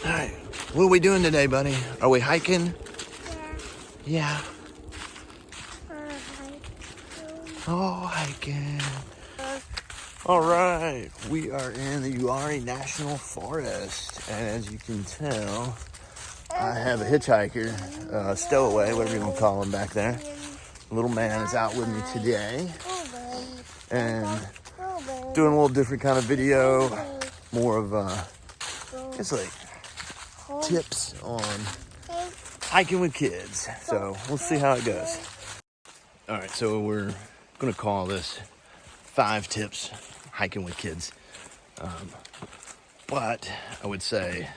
All right, what are we doing today, buddy? Are we hiking? Yeah. Oh, hiking. All right, we are in the Uwharrie National Forest, and as you can tell, I have a hitchhiker, stowaway, whatever you want to call him back there. The little man is out with me today, and doing a little different kind of video, more of it's like tips on hiking with kids. So we'll see how it goes. All right, so we're gonna call this 5 tips hiking with kids. But I would say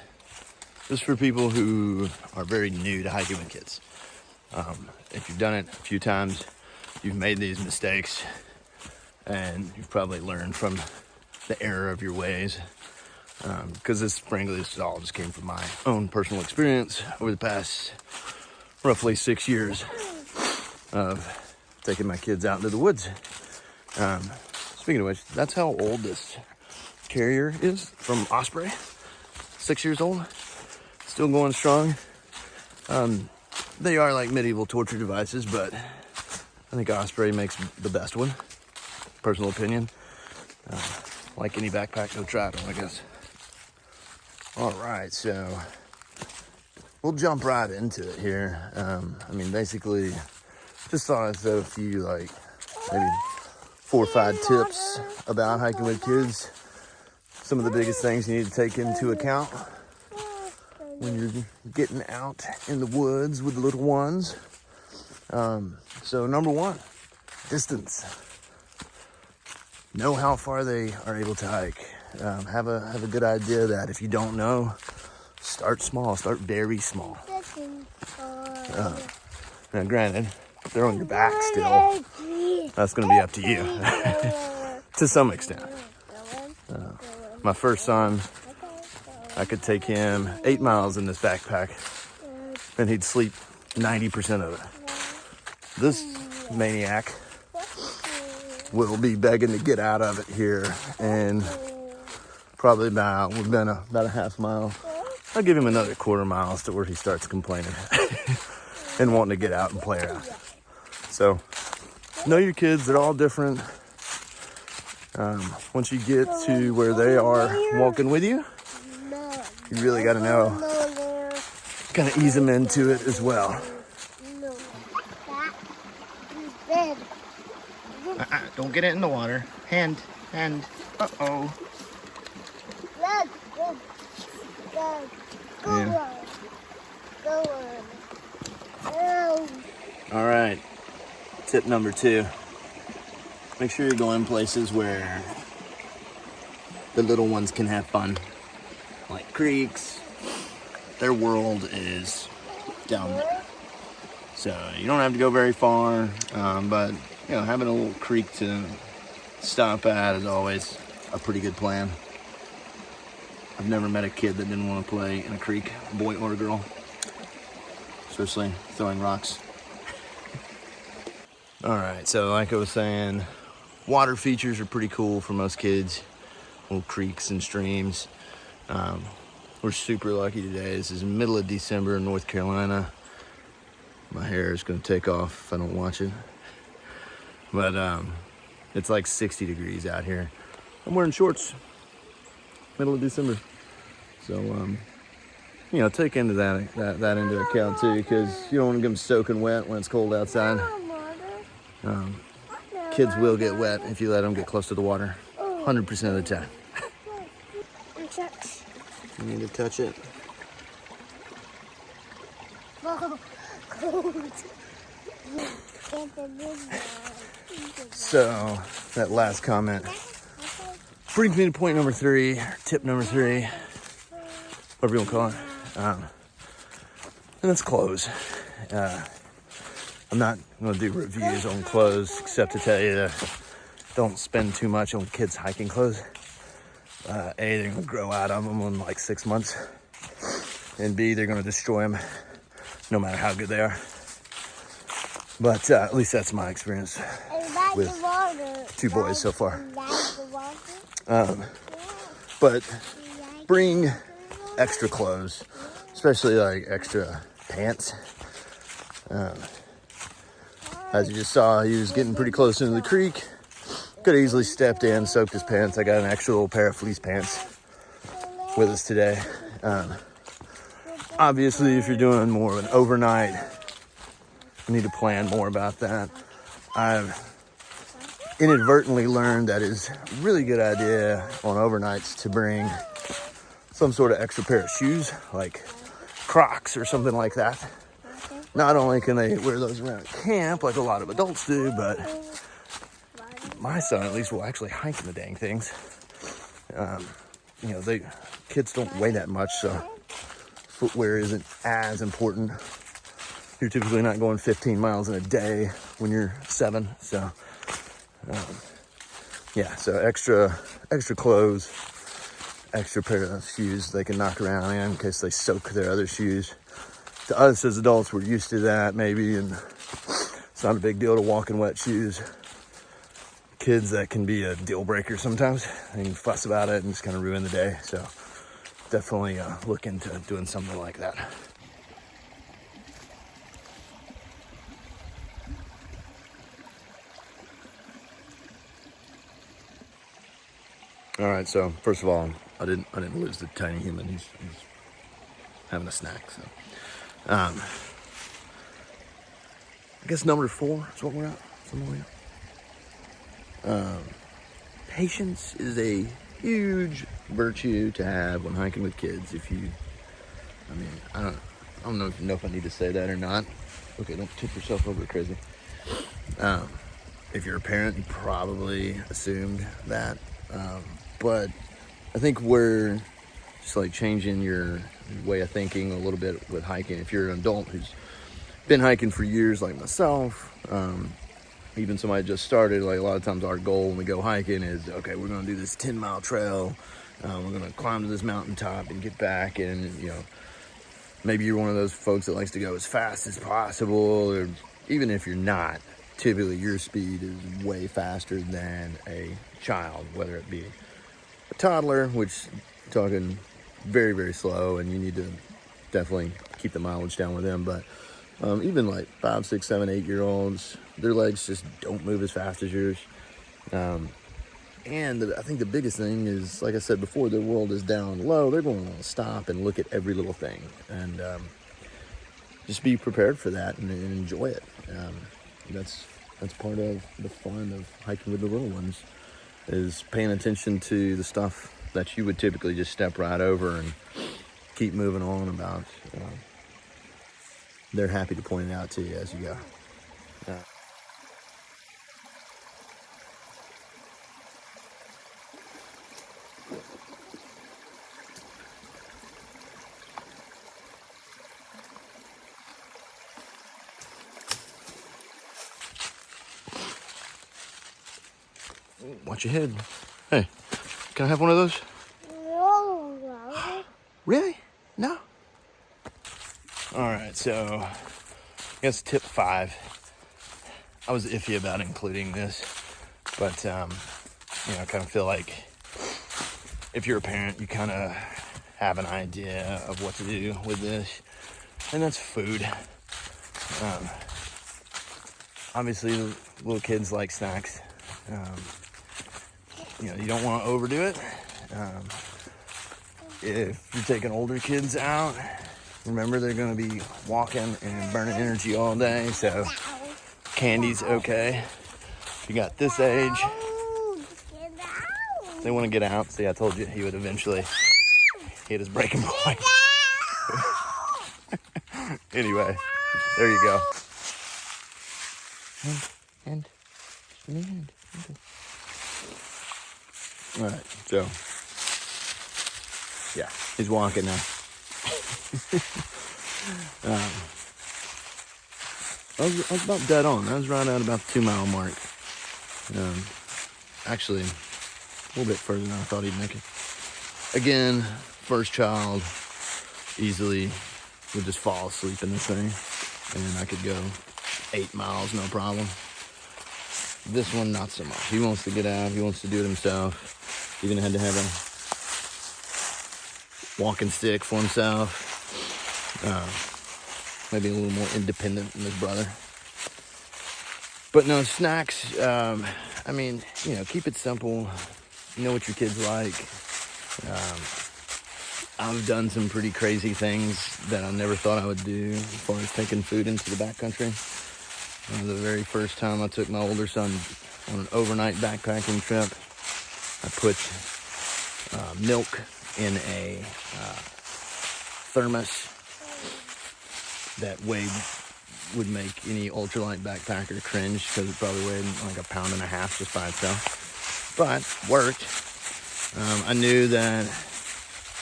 this is for people who are very new to hiking with kids. If you've done it a few times, you've made these mistakes, and you've probably learned from the error of your ways. Because this all just came from my own personal experience over the past roughly 6 years of taking my kids out into the woods. Speaking of which, that's how old this carrier is from Osprey. 6 years old, still going strong. They are like medieval torture devices, but I think Osprey makes the best one. Personal opinion. Like any backpack, go try it on, I guess. All right, so we'll jump right into it here. Basically, just thought I'd throw a few, like, maybe 4 or 5 tips about hiking with kids. Some of the biggest things you need to take into account when you're getting out in the woods with the little ones. So number 1, distance. Know how far they are able to hike. Have a good idea of that. If you don't know, start small. Start very small. Now, granted, if they're on your back still, that's going to be up to you to some extent. My first son, I could take him 8 miles in this backpack, and he'd sleep 90% of it. This maniac will be begging to get out of it here, and probably we've been about a half mile. I'll give him another quarter miles to where he starts complaining and wanting to get out and play around. So, know your kids, they're all different. Once you get to where they are walking with you, you really got to know, kind of ease them into it as well. Don't get it in the water. Hand. Uh-oh. Yeah. All right. Tip number 2. Make sure you're going places where the little ones can have fun. Like creeks. Their world is down there. So you don't have to go very far, but having a little creek to stop at is always a pretty good plan. I've never met a kid that didn't want to play in a creek, boy or girl, especially throwing rocks. All right, so like I was saying, water features are pretty cool for most kids, little creeks and streams. We're super lucky today. This is the middle of December in North Carolina. My hair is going to take off if I don't watch it. But it's like 60 degrees out here. I'm wearing shorts, middle of December. So, take into that into account too, because you don't want them soaking wet when it's cold outside. Kids will get wet if you let them get close to the water, 100% of the time. You need to touch it. So, that last comment brings me to point number 3, tip number 3, whatever you want to call it. And that's clothes. I'm not going to do reviews on clothes except to tell you to don't spend too much on kids' hiking clothes. A, they're going to grow out of them in like 6 months. And B, they're going to destroy them no matter how good they are. But at least that's my experience with 2 boys so far. But bring extra clothes, especially like extra pants. As you just saw, he was getting pretty close into the creek. Could have easily stepped in, soaked his pants. I got an extra little pair of fleece pants with us today. Obviously, if you're doing more of an overnight, you need to plan more about that. I've inadvertently learned that it's a really good idea on overnights to bring some sort of extra pair of shoes, like Crocs or something like that. Not only can they wear those around camp like a lot of adults do, but my son at least will actually hike in the dang things. Kids don't weigh that much, so footwear isn't as important. You're typically not going 15 miles in a day when you're 7, so so extra clothes, extra pair of shoes they can knock around in case they soak their other shoes. To us as adults, we're used to that maybe, and it's not a big deal to walk in wet shoes. Kids, that can be a deal breaker sometimes. They can fuss about it and just kind of ruin the day. So definitely look into doing something like that. All right, so first of all, I didn't lose the tiny human. He's having a snack. So I guess number 4 is what we're at. Patience is a huge virtue to have when hiking with kids. I don't know if I need to say that or not. Okay, don't tip yourself over crazy. If you're a parent, you probably assumed that. But I think we're just like changing your way of thinking a little bit with hiking. If you're an adult who's been hiking for years like myself, even somebody just started, like a lot of times our goal when we go hiking is, okay, we're going to do this 10-mile trail. We're going to climb to this mountaintop and get back. And, maybe you're one of those folks that likes to go as fast as possible. Or even if you're not, typically your speed is way faster than a child, whether it be a toddler, which talking very, very slow, and you need to definitely keep the mileage down with them. But even like 5, 6, 7, 8-year-olds, their legs just don't move as fast as yours. I think the biggest thing is, like I said before, their world is down low. They're going to want to stop and look at every little thing, and just be prepared for that and enjoy it. That's part of the fun of hiking with the little ones, is paying attention to the stuff that you would typically just step right over and keep moving on about. They're happy to point it out to you as you go. Watch your head. Hey, can I have one of those? No. Really? No? All right, so I guess tip 5. I was iffy about including this, but I kind of feel like if you're a parent, you kind of have an idea of what to do with this, and that's food. Obviously, little kids like snacks. You don't want to overdo it. If you're taking older kids out, remember they're going to be walking and burning energy all day, so candy's okay. If you got this age, they want to get out. See, I told you he would eventually hit his breaking point. Anyway, there you go. And. All right, so yeah, he's walking now. I was about dead on. I was right at about the 2-mile mark. Actually, a little bit further than I thought he'd make it. Again, first child, easily would just fall asleep in this thing, and I could go 8 miles, no problem. This one, not so much. He wants to get out. He wants to do it himself. Even had to have walking stick for himself. Maybe a little more independent than his brother. But no, snacks, I mean, you know, keep it simple. You know what your kids like. I've done some pretty crazy things that I never thought I would do as far as taking food into the backcountry. The very first time I took my older son on an overnight backpacking trip, I put milk in a thermos that would make any ultralight backpacker cringe because it probably weighed like 1.5 pounds just by itself. But worked. I knew that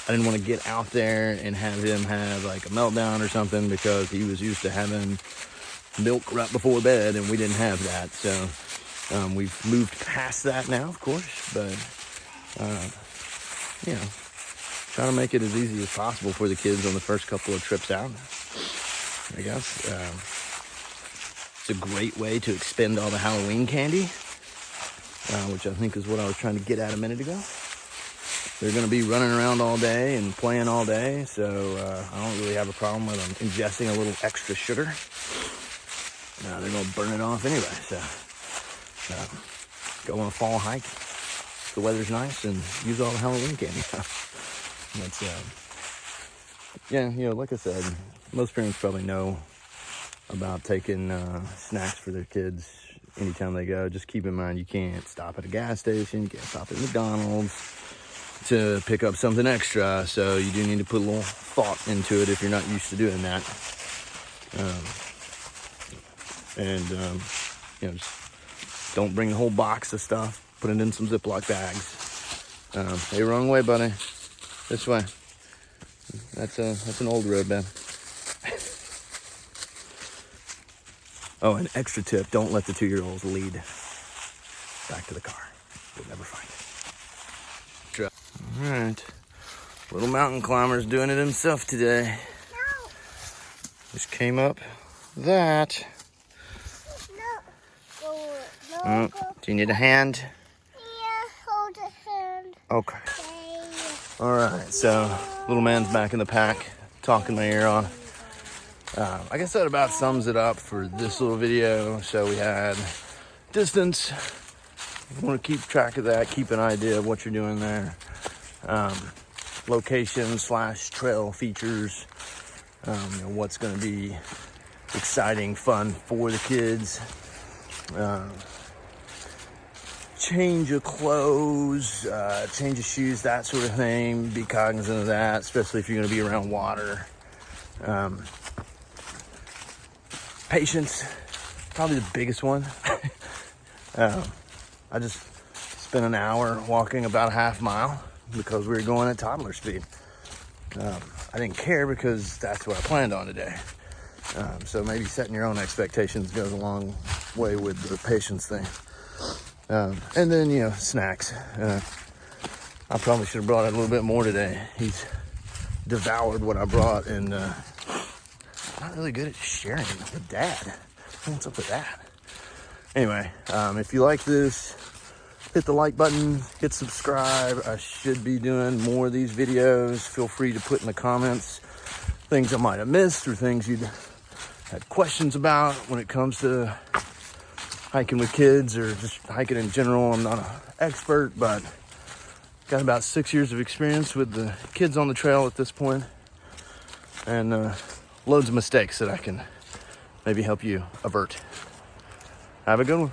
I didn't want to get out there and have him have like a meltdown or something because he was used to having milk right before bed and we didn't have that. So we've moved past that now, of course, but you know, trying to make it as easy as possible for the kids on the first couple of trips out, I guess. It's a great way to expend all the Halloween candy, which I think is what I was trying to get at a minute ago. They're going to be running around all day and playing all day, so I don't really have a problem with them ingesting a little extra sugar. They're going to burn it off anyway, so go on a fall hike. The weather's nice and use all the Halloween candy. That's, yeah, you know, like I said, most parents probably know about taking snacks for their kids anytime they go. Just keep in mind you can't stop at a gas station, you can't stop at McDonald's to pick up something extra, so you do need to put a little thought into it if you're not used to doing that. You know, just don't bring the whole box of stuff. Put it in some Ziploc bags. Hey, wrong way, buddy. This way. That's an old road, man. Oh, an extra tip: don't let the 2-year-olds lead back to the car. You'll never find it. All right, little mountain climber's doing it himself today. No. Just came up that. No. Do you need a hand? Yeah, hold a hand. Okay. Okay. All right, so little man's back in the pack, talking my ear off. I guess that about sums it up for this little video. So we had distance. You want to keep track of that, keep an idea of what you're doing there. Location / trail features. You know, what's going to be exciting, fun for the kids. Change of clothes, change of shoes, that sort of thing. Be cognizant of that, especially if you're going to be around water. Patience, probably the biggest one. I just spent an hour walking about a half mile because we were going at toddler speed. I didn't care because that's what I planned on today. So maybe setting your own expectations goes a long way with the patience thing. And then, you know, snacks. I probably should have brought a little bit more today. He's devoured what I brought, and not really good at sharing with Dad. What's up with that? Anyway, if you like this, hit the like button, hit subscribe. I should be doing more of these videos. Feel free to put in the comments things I might have missed or things you'd had questions about when it comes to hiking with kids or just hiking in general. I'm not an expert, but got about 6 years of experience with the kids on the trail at this point, and loads of mistakes that I can maybe help you avert. Have a good one.